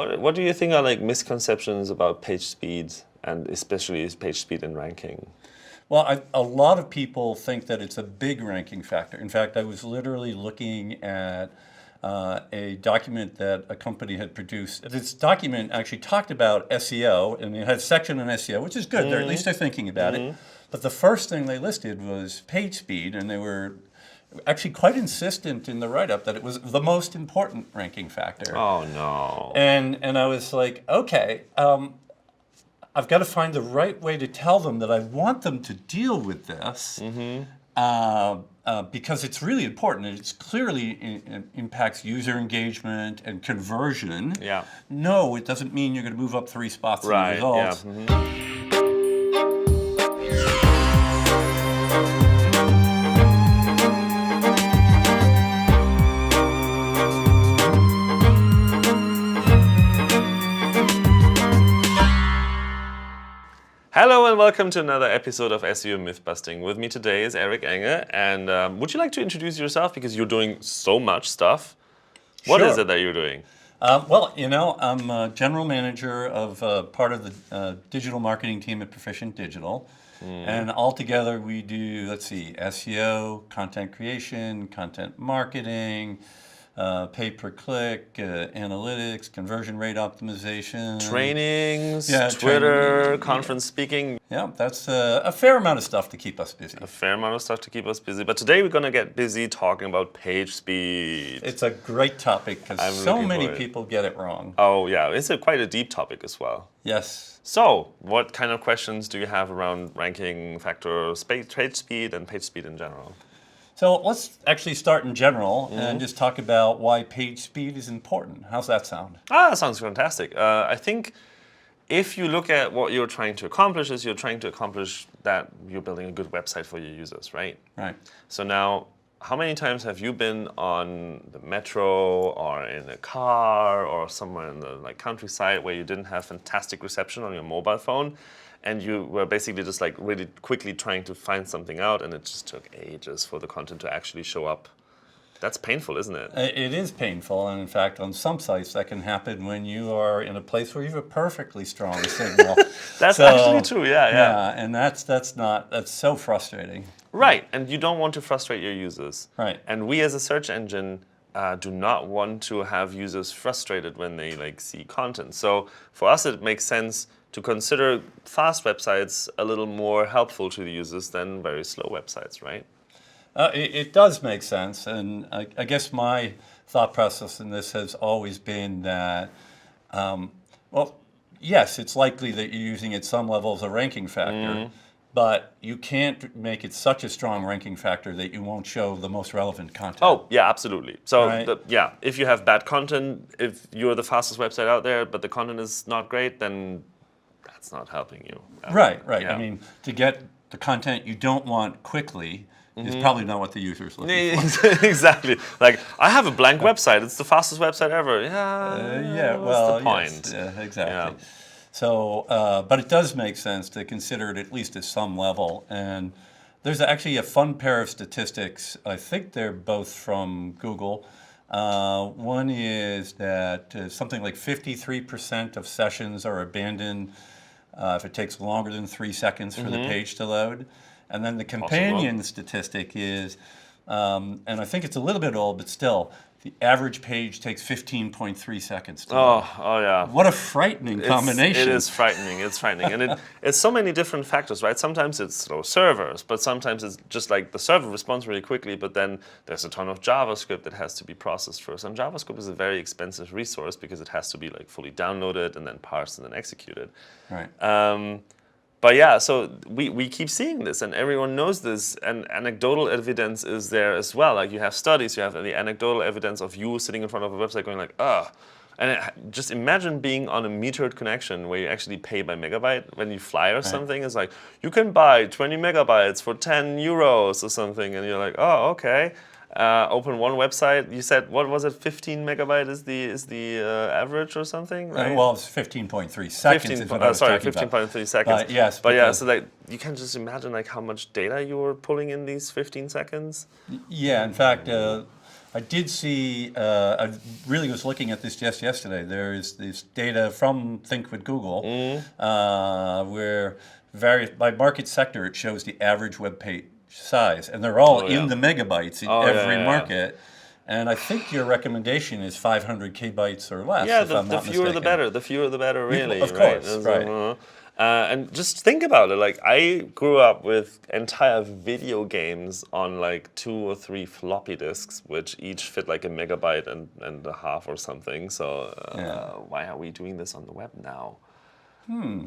What do you think are like misconceptions about page speed, and especially page speed in ranking? Well, a lot of people think that it's a big ranking factor. In fact, I was literally looking at a document that a company had produced. This document actually talked about SEO, and it had a section on SEO, which is good. At least they're thinking about it. But the first thing they listed was page speed, and they were actually quite insistent in the write-up that it was the most important ranking factor. Oh, no. And I was like, okay, I've got to find the right way to tell them that I want them to deal with this because it's really important. And it's clearly impacts user engagement and conversion. Yeah. No, it doesn't mean you're going to move up 3 spots in the Right. results. Yeah. Hello and welcome to another episode of SEO Myth Busting. With me today is Eric Enge, and would you like to introduce yourself because you're doing so much stuff? What is it that you're doing? Well, I'm a general manager of part of the digital marketing team at Proficient Digital, and altogether we do, SEO, content creation, content marketing, pay-per-click, analytics, conversion rate optimization. Trainings, Twitter, conference speaking. Yeah, that's a fair amount of stuff to keep us busy. A fair amount of stuff to keep us busy. But today we're going to get busy talking about page speed. It's a great topic because so many people get it wrong. Oh, yeah. It's quite a deep topic as well. Yes. So, what kind of questions do you have around ranking factors, page speed, and page speed in general? So let's actually start in general and just talk about why page speed is important. How's that sound? That sounds fantastic. I think if you look at what you're trying to accomplish, you're trying to accomplish that you're building a good website for your users, right? Right. So now, how many times have you been on the metro or in a car or somewhere in the countryside where you didn't have fantastic reception on your mobile phone? And you were basically just really quickly trying to find something out, and it just took ages for the content to actually show up. That's painful, isn't it? It is painful, and in fact, on some sites that can happen when you are in a place where you have a perfectly strong signal. That's actually true, yeah. Yeah, and that's so frustrating. Right, and you don't want to frustrate your users. Right. And we as a search engine do not want to have users frustrated when they see content. So for us, it makes sense to consider fast websites a little more helpful to the users than very slow websites, right? It does make sense, and I guess my thought process in this has always been that, yes, it's likely that you're using at some level as a ranking factor, but you can't make it such a strong ranking factor that you won't show the most relevant content. Oh, yeah, absolutely. So, right? If you have bad content, if you're the fastest website out there, but the content is not great, then that's not helping you. Right. Yeah. I mean, to get the content you don't want quickly is probably not what the user's looking for. Exactly. I have a blank website. It's the fastest website ever. What's the point? Yes, exactly. Yeah. So, but it does make sense to consider it at least at some level. And there's actually a fun pair of statistics. I think they're both from Google. One is that something like 53% of sessions are abandoned if it takes longer than 3 seconds for the page to load. And then the companion statistic is, and I think it's a little bit old, but still, the average page takes 15.3 seconds to load. Oh, yeah. What a frightening combination. It is frightening. It's frightening. And it's so many different factors, right? Sometimes it's slow servers, but sometimes it's just the server responds really quickly, but then there's a ton of JavaScript that has to be processed first. And JavaScript is a very expensive resource because it has to be fully downloaded and then parsed and then executed. Right. But yeah, so we keep seeing this, and everyone knows this, and anecdotal evidence is there as well. You have studies, you have the anecdotal evidence of you sitting in front of a website going and just imagine being on a metered connection where you actually pay by megabyte when you fly or something. It's you can buy 20 megabytes for 10 euros or something, and you're oh, okay. Open one website. You said, what was it? 15 megabyte is the average or something, right? Well, it's 15.3 seconds. 15.3 seconds. Yes, but yeah, so you can just imagine how much data you were pulling in these 15 seconds. Yeah, in fact, I did see, I really was looking at this just yesterday. There is this data from Think with Google where by market sector it shows the average web page size. And they're all Oh, in yeah. the megabytes in Oh, yeah, every yeah, yeah. market. And I think your recommendation is 500 kbytes or less, Yeah, if the I'm not fewer the mistaken. better. The fewer the better, really. Of right? course, right. And just think about it. Like, I grew up with entire video games on like 2 or 3 floppy disks, which each fit like a megabyte and a half or something. So why are we doing this on the web now?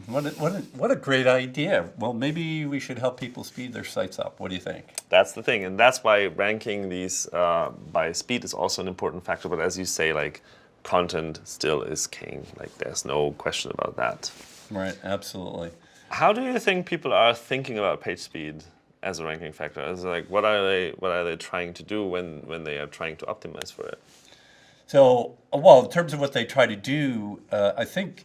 What a great idea. Well, maybe we should help people speed their sites up. What do you think? That's the thing, and that's why ranking these by speed is also an important factor. But as you say, like, content still is king. Like, there's no question about that. Right, absolutely. How do you think people are thinking about page speed as a ranking factor? As like, what are they trying to do when they are trying to optimize for it? So, well, in terms of what they try to do, I think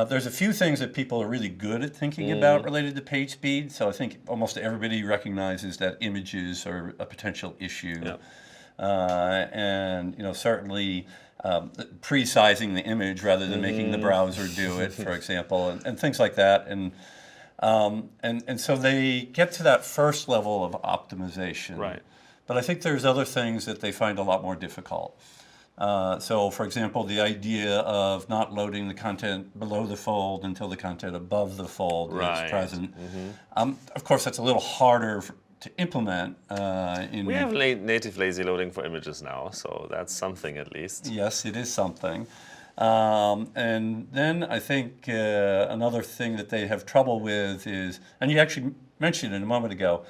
there's a few things that people are really good at thinking about related to page speed. So I think almost everybody recognizes that images are a potential issue. Yeah. And, certainly pre-sizing the image rather than making the browser do it, for example, and things like that. And so they get to that first level of optimization. Right. But I think there's other things that they find a lot more difficult. So, for example, the idea of not loading the content below the fold until the content above the fold is present. Of course, that's a little harder to implement. We have native lazy loading for images now, so that's something at least. Yes, it is something. And then I think another thing that they have trouble with is, and you actually mentioned it a moment ago,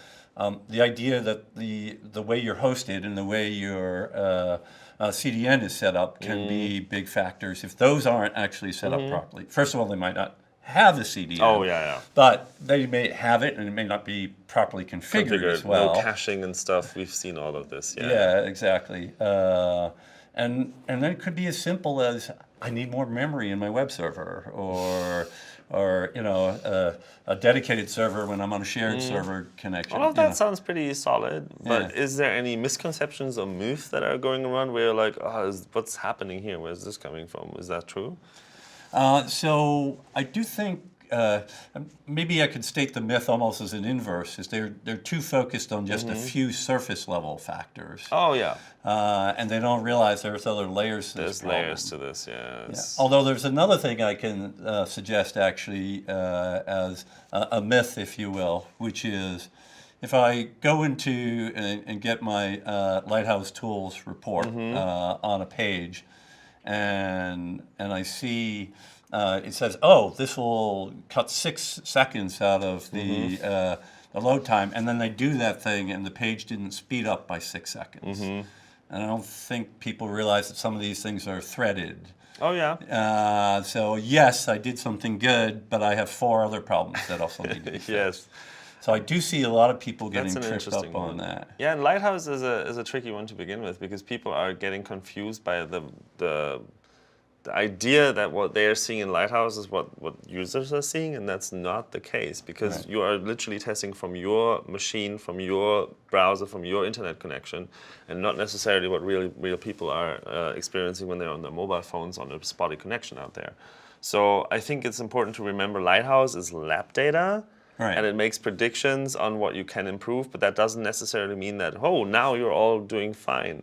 the idea that the way you're hosted and the way your CDN is set up can be big factors if those aren't actually set up properly. First of all, they might not have a CDN. Oh, yeah. But they may have it, and it may not be properly configured as well. No caching and stuff. We've seen all of this. Yeah. Yeah, exactly. And then it could be as simple as I need more memory in my web server, or a dedicated server when I'm on a shared server connection. All of that sounds pretty solid, but is there any misconceptions or myths that are going around where you're like, what's happening here? Where's this coming from? Is that true? So I do think maybe I could state the myth almost as an inverse, is they're too focused on just a few surface level factors. Oh, yeah. And they don't realize there's other layers to this problem. There's layers to this, yes. Yeah. Although there's another thing I can suggest actually as a myth, if you will, which is if I go into and get my Lighthouse Tools report on a page, and I see it says, oh, this will cut 6 seconds out of the load time, and then they do that thing and the page didn't speed up by 6 seconds. And I don't think people realize that some of these things are threaded. Oh, yeah. So yes, I did something good, but I have 4 other problems that also need to be fixed. Yes. So I do see a lot of people getting That's an tripped interesting up on one. that. Yeah, and Lighthouse is a tricky one to begin with because people are getting confused by the idea that what they are seeing in Lighthouse is what users are seeing, and that's not the case because you are literally testing from your machine, from your browser, from your internet connection, and not necessarily what real people are experiencing when they're on their mobile phones on a spotty connection out there. So I think it's important to remember Lighthouse is lab data. Right. And it makes predictions on what you can improve, but that doesn't necessarily mean that, oh, now you're all doing fine.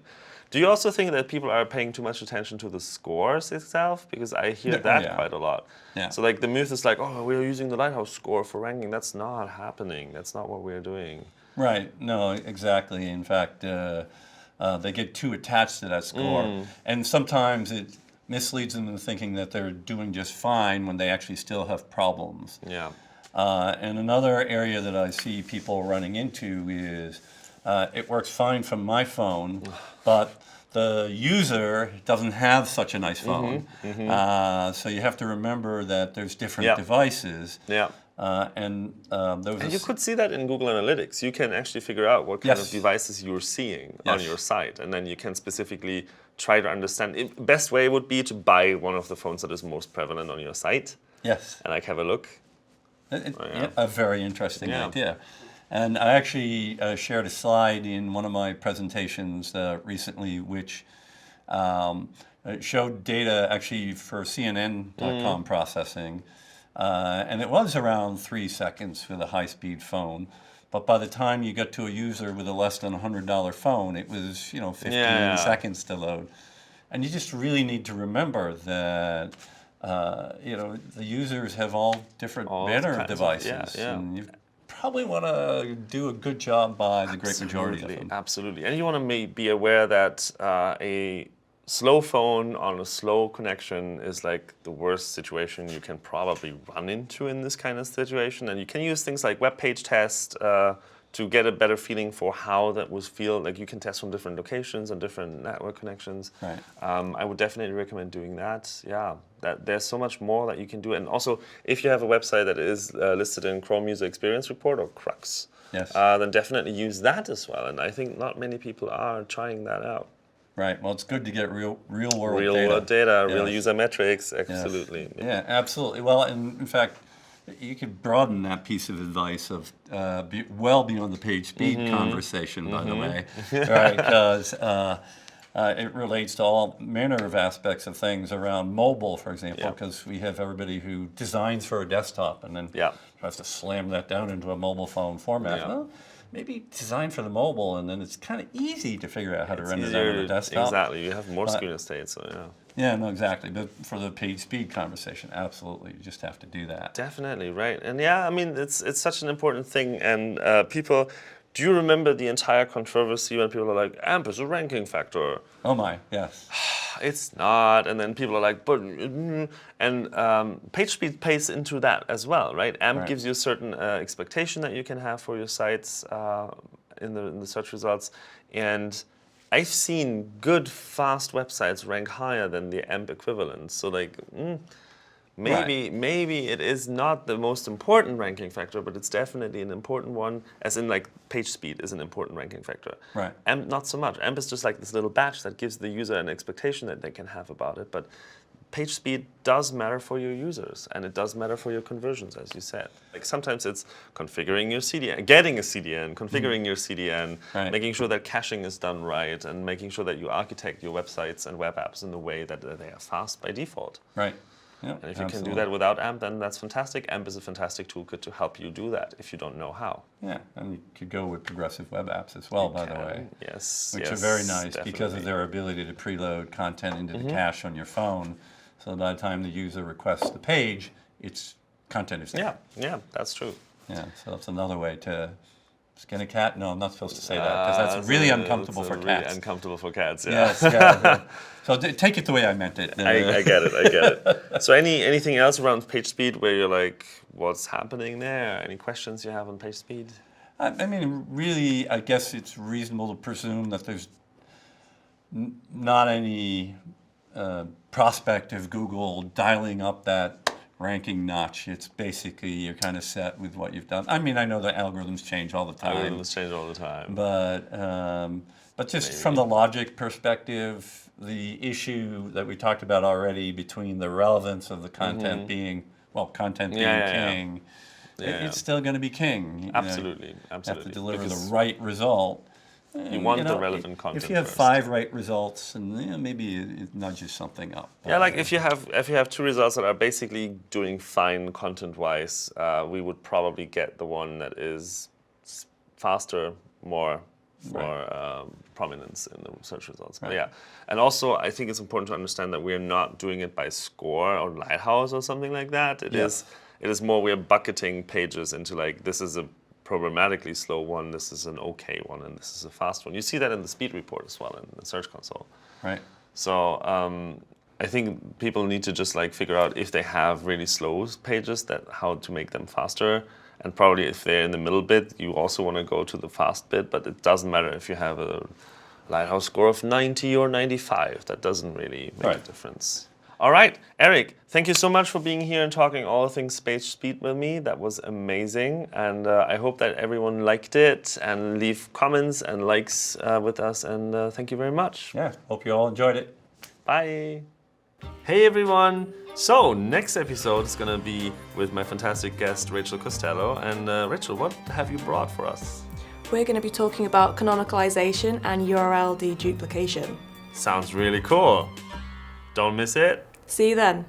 Do you also think that people are paying too much attention to the scores itself? Because I hear that quite a lot. Yeah. So like the myth is like, oh, we're using the Lighthouse score for ranking. That's not happening. That's not what we're doing. Right. No, exactly. In fact, they get too attached to that score. And sometimes it misleads them into thinking that they're doing just fine when they actually still have problems. Yeah. And another area that I see people running into is it works fine from my phone, but the user doesn't have such a nice phone. So you have to remember that there's different devices. Yeah. And you could see that in Google Analytics. You can actually figure out what kind of devices you're seeing on your site, and then you can specifically try to understand. The best way would be to buy one of the phones that is most prevalent on your site. Yes. And like have a look. A very interesting idea. And I actually shared a slide in one of my presentations recently, which it showed data actually for CNN.com processing. And it was around 3 seconds for the high-speed phone. But by the time you get to a user with a less than $100 phone, it was 15 seconds to load. And you just really need to remember that the users have all different banner devices. And you probably want to do a good job by the great majority of them. Absolutely. And you want to be aware that a slow phone on a slow connection is like the worst situation you can probably run into in this kind of situation. And you can use things like web page test to get a better feeling for how that would feel. Like you can test from different locations and different network connections. Right. I would definitely recommend doing that. Yeah, there's so much more that you can do. And also, if you have a website that is listed in Chrome User Experience Report or CRUX, yes. Then definitely use that as well. And I think not many people are trying that out. Right. Well, it's good to get real world data, real user metrics. Absolutely. Yes. Yeah, absolutely. Well, and in fact, you could broaden that piece of advice of well beyond the page speed conversation, by the way, right? Because it relates to all manner of aspects of things around mobile, for example, because we have everybody who designs for a desktop and then tries to slam that down into a mobile phone format. Yeah. Well, maybe design for the mobile, and then it's kind of easy to figure out how to render that on the desktop. Exactly, you have more screen estate, so yeah. Yeah, no, exactly. But for the page speed conversation, absolutely, you just have to do that. Definitely, right. And yeah, I mean, it's such an important thing. And people, do you remember the entire controversy when people are like, AMP is a ranking factor? Oh my, yes. It's not. And then people are like, but, and page speed plays into that as well, right? AMP gives you a certain expectation that you can have for your sites in the search results. And I've seen good, fast websites rank higher than the AMP equivalent. So like, maybe it is not the most important ranking factor, but it's definitely an important one, as in like page speed is an important ranking factor. Right. AMP not so much. AMP is just like this little badge that gives the user an expectation that they can have about it. But page speed does matter for your users, and it does matter for your conversions, as you said. Like sometimes it's configuring your CDN, getting a CDN, configuring your CDN, making sure that caching is done right, and making sure that you architect your websites and web apps in a way that they are fast by default. Right. Yep, and if you can do that without AMP, then that's fantastic. AMP is a fantastic toolkit to help you do that if you don't know how. Yeah, and you could go with progressive web apps as well, by the way. Yes, which are very nice because of their ability to preload content into the cache on your phone. So by the time the user requests the page, its content is there. Yeah, that's true. Yeah, so that's another way to skin a cat. No, I'm not supposed to say that because that's really uncomfortable for cats. Really uncomfortable for cats. Yes. Yeah. So take it the way I meant it. I get it. So anything else around page speed where you're like, what's happening there? Any questions you have on page speed? I mean, really, I guess it's reasonable to presume that there's not any prospect of Google dialing up that ranking notch. It's basically you're kind of set with what you've done. I mean, I know the algorithms change all the time. Algorithms change all the time. But just from the logic perspective, the issue that we talked about already between the relevance of the content being, content being king, it's still going to be king. Absolutely. You have to deliver the right result. You want the relevant content. If you have 5 right results, and maybe it nudges something up. Yeah, like if you have 2 results that are basically doing fine content-wise, we would probably get the one that is faster, more prominence in the search results. But yeah, and also I think it's important to understand that we're not doing it by score or Lighthouse or something like that. It is more we're bucketing pages into like this is a programmatically slow one, this is an okay one, and this is a fast one. You see that in the speed report as well in the Search Console. Right. So I think people need to just like figure out if they have really slow pages, how to make them faster. And probably if they're in the middle bit, you also want to go to the fast bit, but it doesn't matter if you have a Lighthouse score of 90 or 95. That doesn't really make a difference. All right, Eric, thank you so much for being here and talking all things page speed with me. That was amazing. And I hope that everyone liked it and leave comments and likes with us. And thank you very much. Yeah, hope you all enjoyed it. Bye. Hey everyone! So, next episode is gonna be with my fantastic guest Rachel Costello. And Rachel, what have you brought for us? We're going to be talking about canonicalization and URL deduplication. Sounds really cool. Don't miss it. See you then.